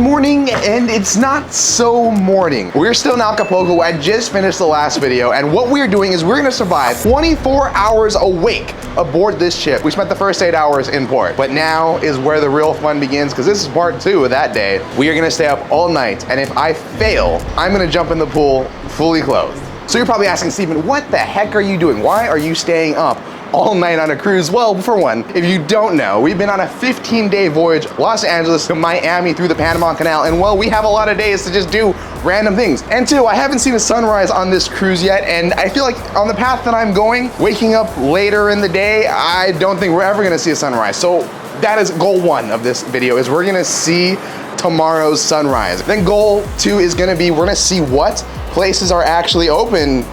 morning, and it's not so morning. We're still in Acapulco. I just finished the last video, and what we're doing is we're gonna survive 24 hours awake aboard this ship. We spent the first 8 hours in port, but now is where the real fun begins, because this is part 2 of that day. We are gonna stay up all night, and if I fail, I'm gonna jump in the pool fully clothed. So you're probably asking, Steven, what the heck are you doing? Why are you staying up all night on a cruise? Well, for one, if you don't know, we've been on a 15-day voyage, Los Angeles to Miami through the Panama Canal, and well, we have a lot of days to just do random things. And two, I haven't seen a sunrise on this cruise yet, and I feel like on the path that I'm going, waking up later in the day, I don't think we're ever gonna see a sunrise. So that is goal 1 of this video, is we're gonna see tomorrow's sunrise. Then goal 2 is gonna be, we're gonna see what places are actually open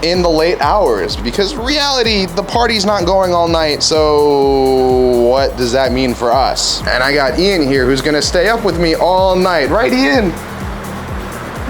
in the late hours, because reality, the party's not going all night, so what does that mean for us? And I got Ian here who's gonna stay up with me all night. Right, Ian?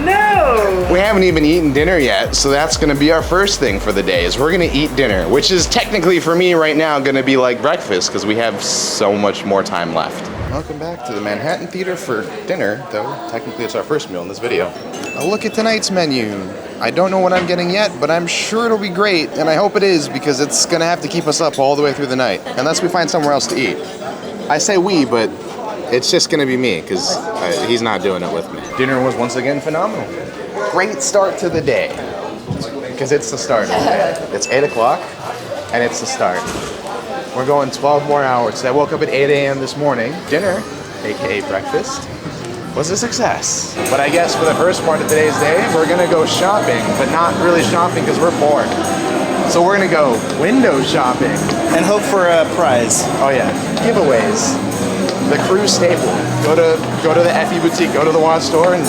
No! We haven't even eaten dinner yet, so that's gonna be our first thing for the day, is we're gonna eat dinner, which is technically for me right now gonna be like breakfast, because we have so much more time left. Welcome back to the Manhattan Theater for dinner, though technically it's our first meal in this video. A look at tonight's menu. I don't know what I'm getting yet, but I'm sure it'll be great, and I hope it is, because it's gonna have to keep us up all the way through the night, unless we find somewhere else to eat. I say we, but it's just gonna be me, because he's not doing it with me. Dinner was once again phenomenal. Great start to the day, because it's the start of the day. It's 8 o'clock, and it's the start. We're going 12 more hours. I woke up at 8 a.m. this morning. Dinner, AKA breakfast, was a success. But I guess for the first part of today's day, we're gonna go shopping, but not really shopping because we're bored. So we're gonna go window shopping. And hope for a prize. Oh yeah, giveaways. The cruise staple. Go to the FE boutique, go to the watch store and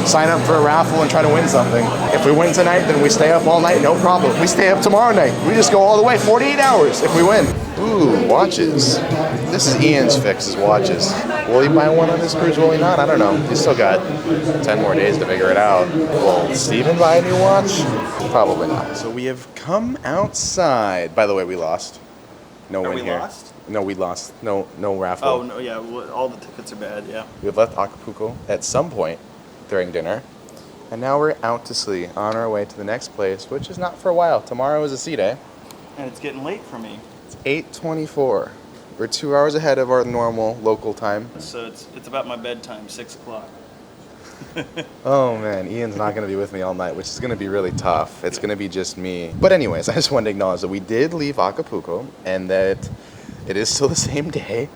sign up for a raffle and try to win something. If we win tonight, then we stay up all night, no problem. We stay up tomorrow night. We just go all the way, 48 hours if we win. Ooh, watches. This is Ian's fix, his watches. Will he buy one on this cruise, will he not? I don't know. He's still got 10 more days to figure it out. Will Steven buy a new watch? Probably not. So we have come outside. By the way, we lost. No win here. Lost? No, we lost. No raffle. Oh, no, yeah, all the tickets are bad, yeah. We have left Acapulco at some point during dinner, and now we're out to sea on our way to the next place, which is not for a while. Tomorrow is a sea day. And it's getting late for me. It's 8:24. We're 2 hours ahead of our normal local time. So it's about my bedtime, 6 o'clock. Oh man, Ian's not gonna be with me all night, which is gonna be really tough. It's gonna be just me. But anyways, I just wanted to acknowledge that we did leave Acapulco and that it is still the same day.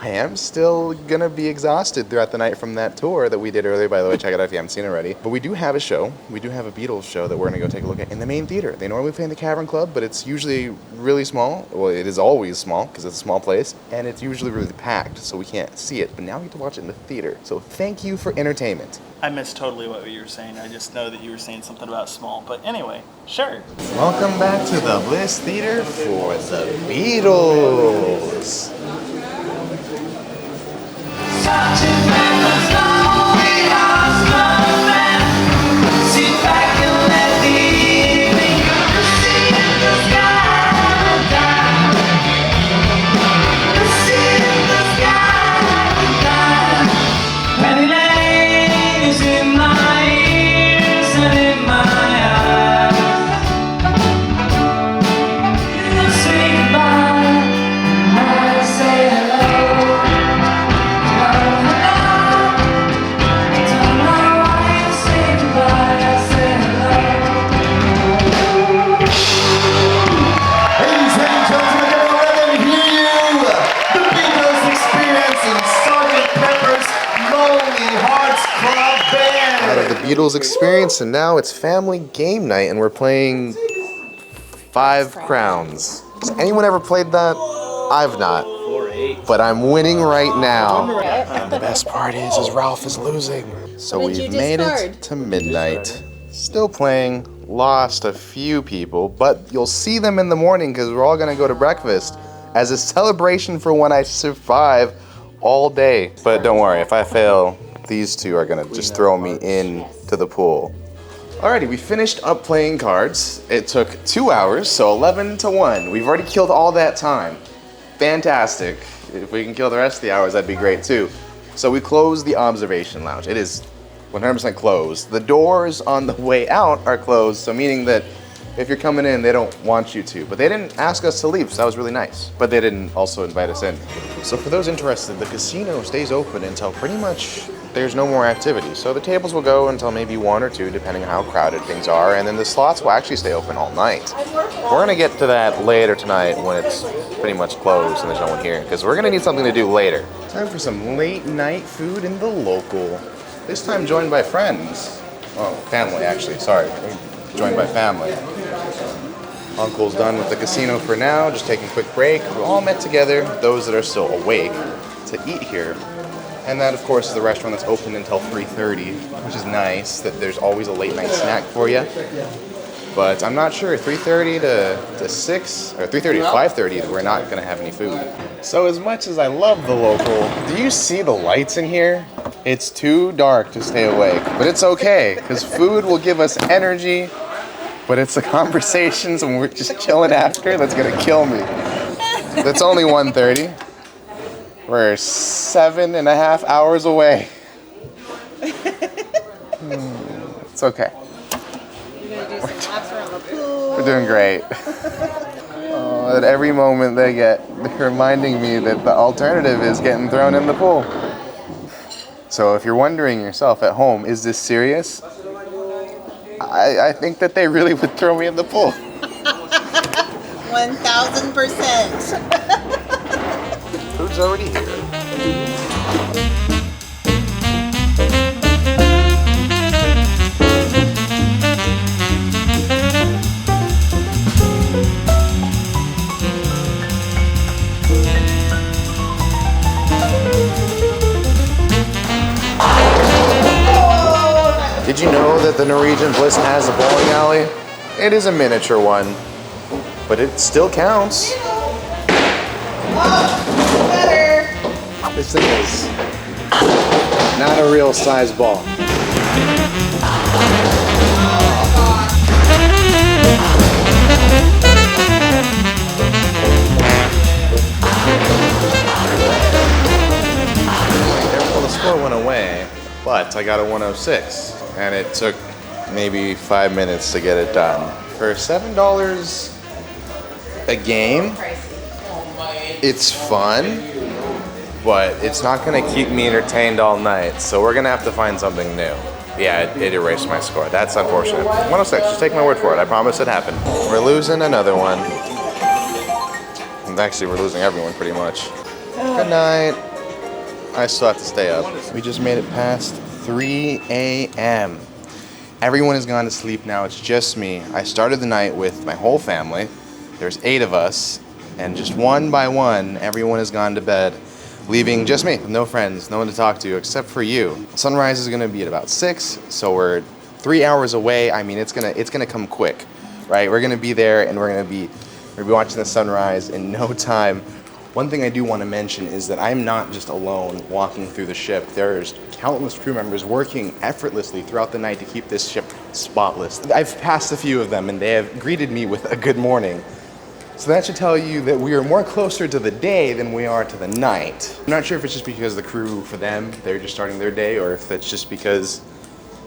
I am still gonna be exhausted throughout the night from that tour that we did earlier. By the way, check it out if you haven't seen it already. But we do have a show. We do have a Beatles show that we're gonna go take a look at in the main theater. They normally play in the Cavern Club, but it's usually really small. Well, it is always small because it's a small place, and it's usually really packed, so we can't see it. But now we get to watch it in the theater. So thank you for entertainment. I missed totally what you were saying. I just know that you were saying something about small. But anyway, sure. Welcome back to the Bliss Theater for the Beatles. Beatles experience, and now it's family game night, and we're playing 5 Crowns. Has anyone ever played that? I've not, but I'm winning right now. And the best part is Ralph is losing. So we've made it to midnight. Still playing, lost a few people, but you'll see them in the morning because we're all gonna go to breakfast as a celebration for when I survive all day. But don't worry, if I fail, these two are gonna just throw me into the pool. Alrighty, we finished up playing cards. It took 2 hours, so 11 to 1. We've already killed all that time. Fantastic. If we can kill the rest of the hours, that'd be great too. So we closed the observation lounge. It is 100% closed. The doors on the way out are closed, so meaning that if you're coming in, they don't want you to. But they didn't ask us to leave, so that was really nice. But they didn't also invite us in. So for those interested, the casino stays open until pretty much there's no more activity. So the tables will go until maybe 1 or 2, depending on how crowded things are, and then the slots will actually stay open all night. We're gonna get to that later tonight when it's pretty much closed and there's no one here, because we're gonna need something to do later. Time for some late night food in the local. This time joined by friends. Oh, family actually, sorry. Joined by family. Uncle's done with the casino for now, just taking a quick break. We're all met together, those that are still awake, to eat here. And that, of course, is the restaurant that's open until 3:30, which is nice, that there's always a late night snack for you. But I'm not sure, 3:30 to 6, or 3:30 to 5:30, we're not gonna have any food. So as much as I love the local, do you see the lights in here? It's too dark to stay awake, but it's okay, because food will give us energy, but it's the conversations when we're just chilling after that's gonna kill me. It's only 1:30. We're 7.5 hours away. It's okay. You're gonna do some laps around the pool. We're doing great. Oh, at every moment they're reminding me that the alternative is getting thrown in the pool. So if you're wondering yourself at home, is this serious? I think that they really would throw me in the pool. 1000%. Food's already here. Did you know that the Norwegian Bliss has a bowling alley? It is a miniature one, but it still counts. Better. This thing is not a real size ball. Well, the score went away, but I got a 106, and it took maybe 5 minutes to get it done. For $7 a game, it's fun, but it's not gonna keep me entertained all night, so we're gonna have to find something new. Yeah, it erased my score. That's unfortunate. 106, just take my word for it. I promise it happened. We're losing another one. And actually, we're losing everyone pretty much. Good night. I still have to stay up. We just made it past 3 a.m. Everyone has gone to sleep now. It's just me. I started the night with my whole family. There's 8 of us, and just one by one, everyone has gone to bed, leaving just me, no friends, no one to talk to except for you. Sunrise is gonna be at about 6, so we're 3 hours away. I mean, it's gonna come quick, right? We're gonna be there, and we're gonna be watching the sunrise in no time. One thing I do want to mention is that I'm not just alone walking through the ship. There's countless crew members working effortlessly throughout the night to keep this ship spotless. I've passed a few of them, and they have greeted me with a good morning. So that should tell you that we are more closer to the day than we are to the night. I'm not sure if it's just because the crew, for them, they're just starting their day, or if that's just because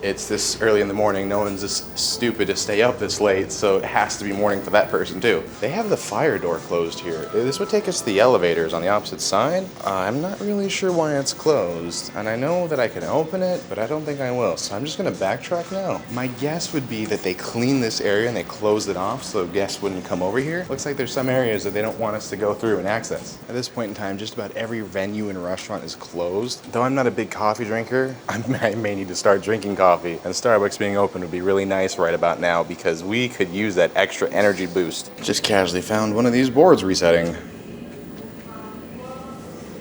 it's this early in the morning, no one's this stupid to stay up this late, so it has to be morning for that person too. They have the fire door closed here. This would take us to the elevators on the opposite side. I'm not really sure why it's closed, and I know that I can open it, but I don't think I will, so I'm just gonna backtrack now. My guess would be that they cleaned this area and they closed it off so guests wouldn't come over here. Looks like there's some areas that they don't want us to go through and access. At this point in time, just about every venue and restaurant is closed. Though I'm not a big coffee drinker, I may need to start drinking coffee. And Starbucks being open would be really nice right about now because we could use that extra energy boost. Just casually found one of these boards resetting.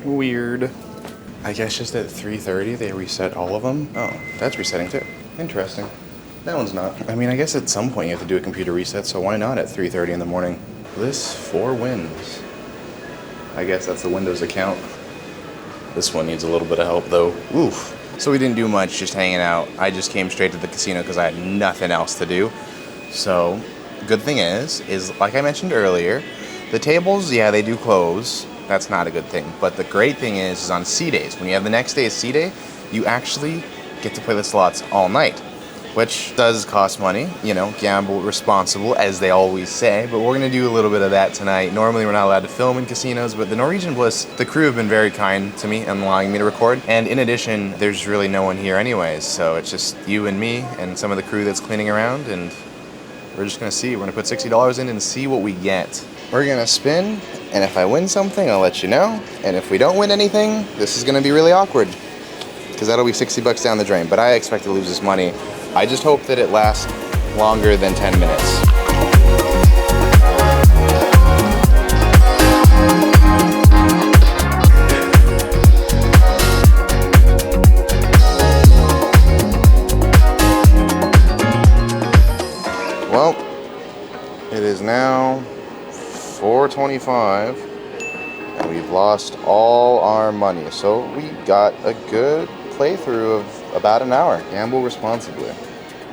Weird. I guess just at 3:30 they reset all of them. Oh, that's resetting too. Interesting. That one's not. I mean, I guess at some point you have to do a computer reset, so why not at 3:30 in the morning? Bliss 4 wins. I guess that's the Windows account. This one needs a little bit of help though. Oof. So we didn't do much, just hanging out. I just came straight to the casino because I had nothing else to do. So, good thing is like I mentioned earlier, the tables, yeah, they do close, that's not a good thing. But the great thing is on C days, when you have the next day as C day, you actually get to play the slots all night, which does cost money, you know, gamble responsible, as they always say, but we're gonna do a little bit of that tonight. Normally we're not allowed to film in casinos, but the Norwegian Bliss, the crew have been very kind to me and allowing me to record, and in addition, there's really no one here anyways, so it's just you and me and some of the crew that's cleaning around, and we're just gonna see. We're gonna put $60 in and see what we get. We're gonna spin, and if I win something, I'll let you know, and if we don't win anything, this is gonna be really awkward, because that'll be 60 bucks down the drain, but I expect to lose this money. I just hope that it lasts longer than 10 minutes. Well, it is now 4:25 and we've lost all our money. So we got a good playthrough of about an hour. Gamble responsibly.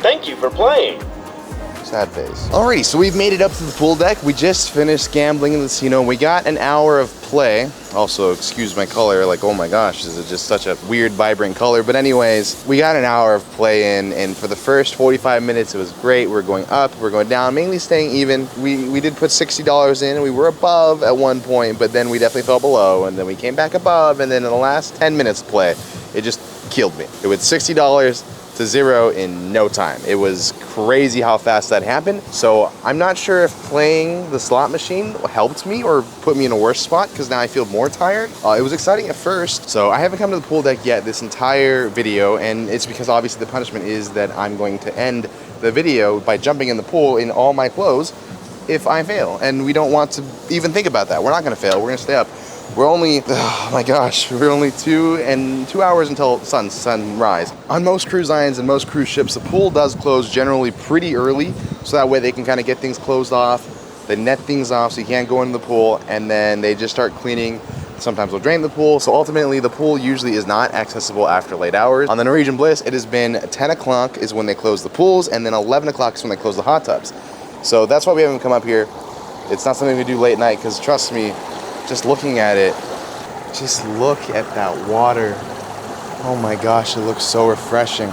Thank you for playing. Sad face. Alrighty, so we've made it up to the pool deck. We just finished gambling in the casino. We got an hour of play. Also, excuse my color, like, oh my gosh, this is just such a weird, vibrant color. But anyways, we got an hour of play in, and for the first 45 minutes, it was great. We're going up, we're going down, mainly staying even. We did put $60 in, and we were above at one point, but then we definitely fell below, and then we came back above, and then in the last 10 minutes of play, it just killed me. It was $60 to zero in no time. It was crazy how fast that happened. So I'm not sure if playing the slot machine helped me or put me in a worse spot, because now I feel more tired. It was exciting at first. So I haven't come to the pool deck yet this entire video, and it's because obviously the punishment is that I'm going to end the video by jumping in the pool in all my clothes if I fail. And we don't want to even think about that. We're not gonna fail, we're gonna stay up. We're only, oh my gosh, we're only 2 hours until sunrise. On most cruise lines and most cruise ships, the pool does close generally pretty early, so that way they can kind of get things closed off, they net things off so you can't go into the pool, and then they just start cleaning. Sometimes they'll drain the pool, so ultimately the pool usually is not accessible after late hours. On the Norwegian Bliss, it has been 10 o'clock is when they close the pools, and then 11 o'clock is when they close the hot tubs. So that's why we haven't come up here. It's not something we do late night, because trust me, just looking at it, just look at that water. Oh my gosh, it looks so refreshing.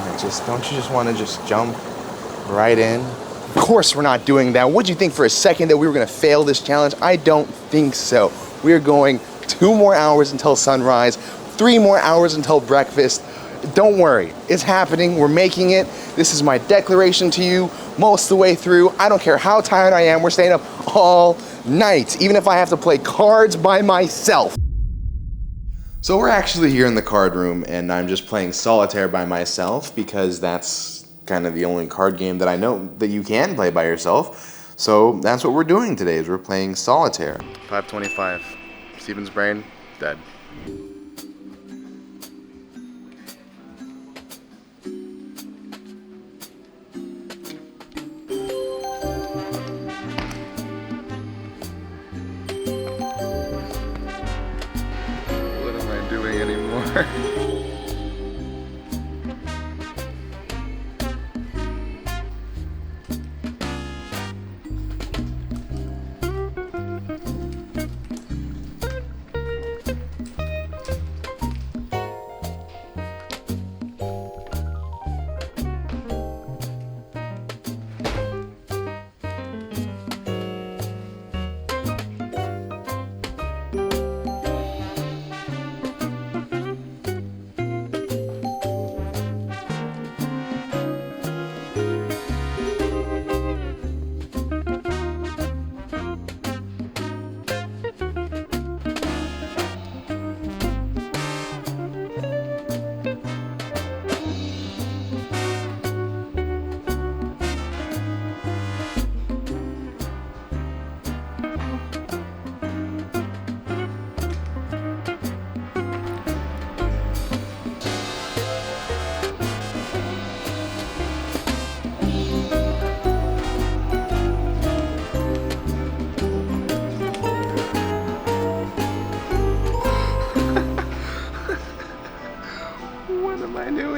Don't you just want to just jump right in? Of course we're not doing that. What'd you think for a second that we were gonna fail this challenge? I don't think so. We're going 2 more hours until sunrise, 3 more hours until breakfast. Don't worry, it's happening, we're making it. This is my declaration to you most of the way through. I don't care how tired I am, we're staying up all night, even if I have to play cards by myself. So we're actually here in the card room, and I'm just playing solitaire by myself because that's kind of the only card game that I know that you can play by yourself. So that's what we're doing today, is we're playing solitaire. 5:25, Steven's brain, dead.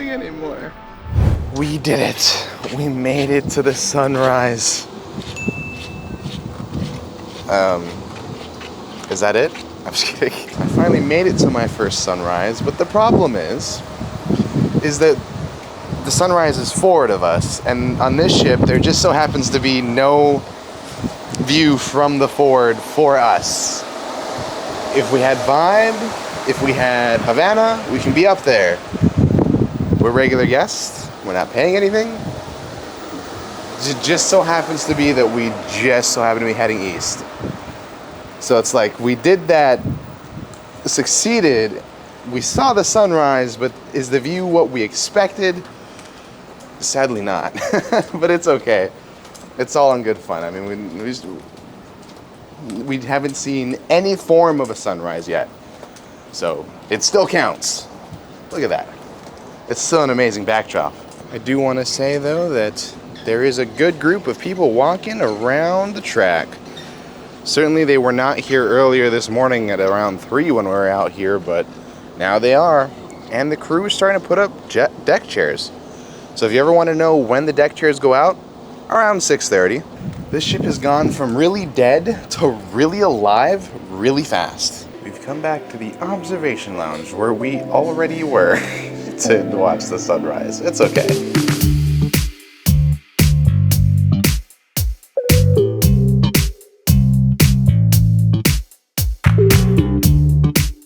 Anymore. We did it. We made it to the sunrise. Is that it? I'm just kidding. I finally made it to my first sunrise, but the problem is that the sunrise is forward of us, and on this ship, there just so happens to be no view from the forward for us. If we had Vibe, if we had Havana, we can be up there. We're regular guests. We're not paying anything. It just so happens to be that we just so happen to be heading east. So it's like we did that, succeeded, we saw the sunrise, but is the view what we expected? Sadly not, but it's okay. It's all in good fun. I mean, we haven't seen any form of a sunrise yet. So it still counts. Look at that. It's still an amazing backdrop. I do want to say though that there is a good group of people walking around the track. Certainly they were not here earlier this morning at around 3 when we were out here, but now they are. And the crew is starting to put up deck chairs. So if you ever want to know when the deck chairs go out, around 6:30. This ship has gone from really dead to really alive really fast. We've come back to the observation lounge where we already were to watch the sunrise. It's okay.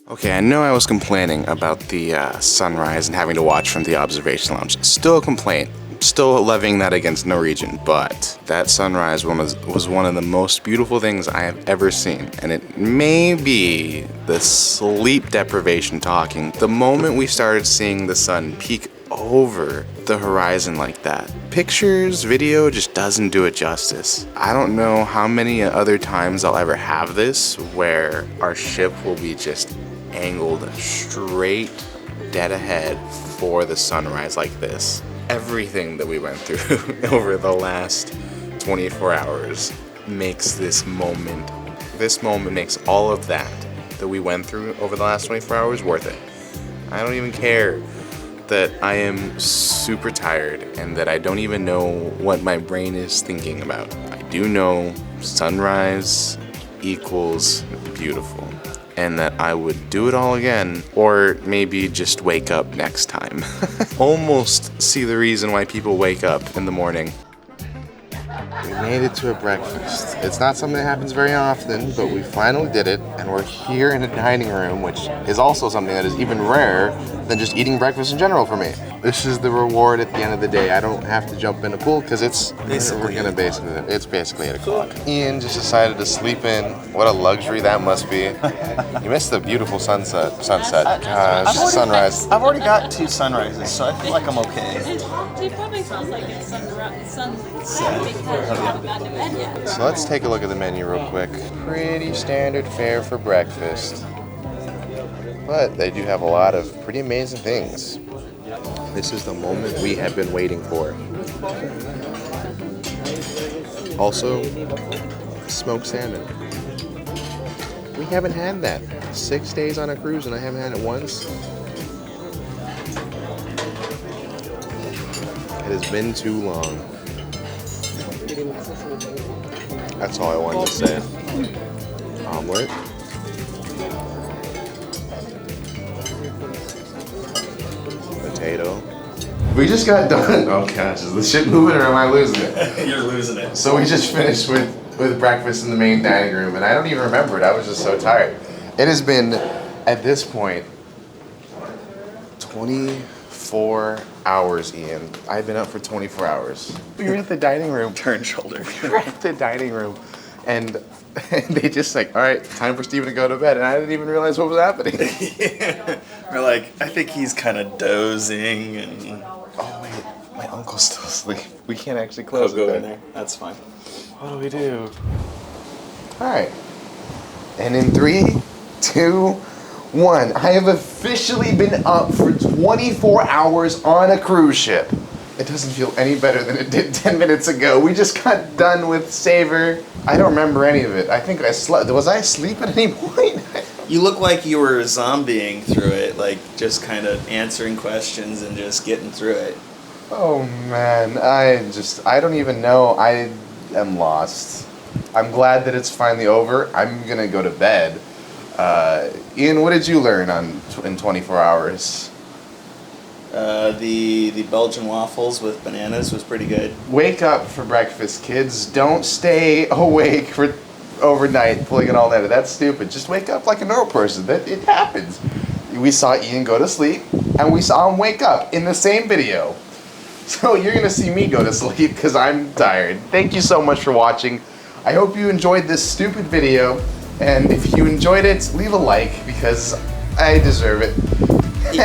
Okay, I know I was complaining about the sunrise and having to watch from the observation lounge. Still a complaint. Still levying that against Norwegian, but that sunrise was one of the most beautiful things I have ever seen. And it may be the sleep deprivation talking. The moment we started seeing the sun peek over the horizon like that, pictures, video just doesn't do it justice. I don't know how many other times I'll ever have this where our ship will be just angled straight dead ahead for the sunrise like this. Everything that we went through over the last 24 hours makes this moment makes all of that we went through over the last 24 hours worth it. I don't even care that I am super tired and that I don't even know what my brain is thinking about. I do know sunrise equals beautiful, and that I would do it all again, or maybe just wake up next time. Almost see the reason why people wake up in the morning. We made it to a breakfast. It's not something that happens very often, but we finally did it, and we're here in a dining room, which is also something that is even rarer than just eating breakfast in general for me. This is the reward at the end of the day. I don't have to jump in a pool because it's basically 8 o'clock. Ian just decided to sleep in. What a luxury that must be. You missed the beautiful sunset. Gosh, sunrise. I've already got 2 sunrises, so I feel like I'm okay. It probably smells like it's sunset because you haven't gotten to bed yet. So let's take a look at the menu real quick. Pretty standard fare for breakfast. But they do have a lot of pretty amazing things. This is the moment we have been waiting for. Also, smoked salmon. We haven't had that. 6 days on a cruise and I haven't had it once. It has been too long. That's all I wanted to say. Omelet. Potato. We just got done. Oh gosh, is the shit moving or am I losing it? You're losing it. So we just finished with breakfast in the main dining room, and I don't even remember it. I was just so tired. It has been, at this point, 24 hours, Ian. I've been up for 24 hours. We were at the dining room. Turn shoulder. We were at the dining room, and they just like, all right, time for Steven to go to bed, and I didn't even realize what was happening. We're like, I think he's kind of dozing and... Oh wait, my uncle's still asleep. We can't actually close go it in then. there. That's fine. What do we do? All right. And in 3, 2, 1, I have officially been up for 24 hours on a cruise ship. It doesn't feel any better than it did 10 minutes ago. We just got done with Savor. I don't remember any of it. I think I slept. Was I asleep at any point? You look like you were zombieing through it, like just kind of answering questions and just getting through it. Oh man, I don't even know. I am lost. I'm glad that it's finally over. I'm gonna go to bed. Ian, what did you learn in 24 hours? The Belgian waffles with bananas was pretty good. Wake up for breakfast, kids. Don't stay awake for overnight pulling an all-nighter. That's stupid. Just wake up like a normal person. It happens. We saw Ian go to sleep, and we saw him wake up in the same video. So you're going to see me go to sleep because I'm tired. Thank you so much for watching. I hope you enjoyed this stupid video, and if you enjoyed it, leave a like because I deserve it.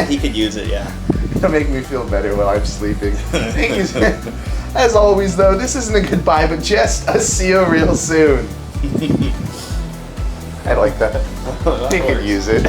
He could use it, yeah. It'll make me feel better while I'm sleeping. Thank you. As always, though, this isn't a goodbye, but just a see you real soon. I like that. He could use it.